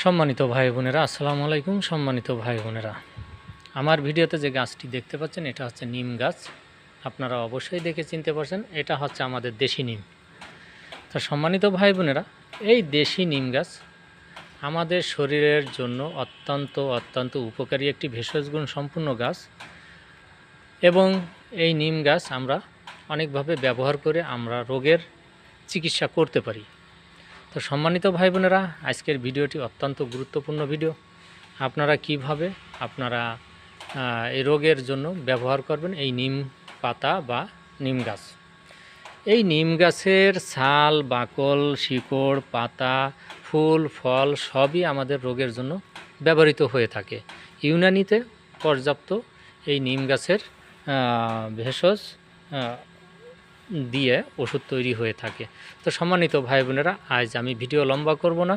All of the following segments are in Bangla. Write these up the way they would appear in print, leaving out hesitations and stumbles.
সম্মানিত ভাই বোনেরা, আসসালামু আলাইকুম। সম্মানিত ভাই বোনেরা, আমার ভিডিওতে যে গাছটি দেখতে পাচ্ছেন এটা হচ্ছে নিম গাছ। আপনারা অবশ্যই দেখে চিনতে পারছেন এটা হচ্ছে আমাদের দেশি নিম। তা সম্মানিত ভাই বোনেরা, এই দেশি নিম গাছ আমাদের শরীরের জন্য অত্যন্ত উপকারী একটি ভেষজ গুণ সম্পূর্ণ গাছ এবং এই নিম গাছ আমরা অনেকভাবে ব্যবহার করে আমরা রোগের চিকিৎসা করতে পারি। তো সম্মানিত ভাই বোনেরা, আজকের ভিডিওটি অত্যন্ত গুরুত্বপূর্ণ ভিডিও। আপনারা কিভাবে এই রোগের জন্য ব্যবহার করবেন এই নিম পাতা বা নিম গাছ। এই নিম গাছের ছাল, বাকল, শিকড়, পাতা, ফুল, ফল সবই আমাদের রোগের জন্য ব্যবহৃত হয়ে থাকে। ইউনানিতে পর্যাপ্ত এই নিম গাছের ভেষজ দিয়ে ওষুধ তৈরি হয়ে থাকে। তো সম্মানিত ভাই বোনেরা, আজ আমি ভিডিও লম্বা করব না,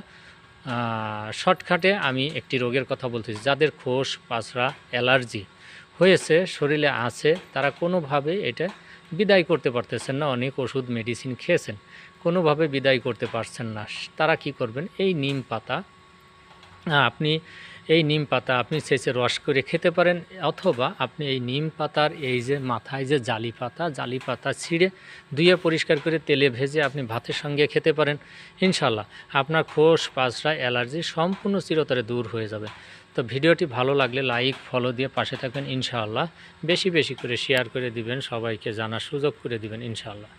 শর্টকাটে আমি একটি রোগের কথা বলতেছি। যাদের খোস পাছড়া অ্যালার্জি হয়েছে, শরীরে আছে, তারা কোনোভাবে এটা বিদায় করতে পারতেছেন না। অনেক ওষুধ মেডিসিন খেয়েছেন, কোনোভাবে বিদায় করতে পারছেন না। তারা কি করবেন, এই নিম পাতা আপনি ছেঁচে রস করে খেতে পারেন, অথবা আপনি এই নিম পাতার এই যে মাথায় যে জালি পাতা ছিঁড়ে ধুয়ে পরিষ্কার করে তেলে ভেজে আপনি ভাতের সঙ্গে খেতে পারেন। ইনশাল্লাহ আপনার খোস পাছড়া অ্যালার্জি সম্পূর্ণ চিরতরে দূর হয়ে যাবে। তো ভিডিওটি ভালো লাগলে লাইক ফলো দিয়ে পাশে থাকবেন ইনশাআল্লাহ। বেশি করে শেয়ার করে দিবেন, সবাইকে জানার সুযোগ করে দিবেন ইনশাআল্লাহ।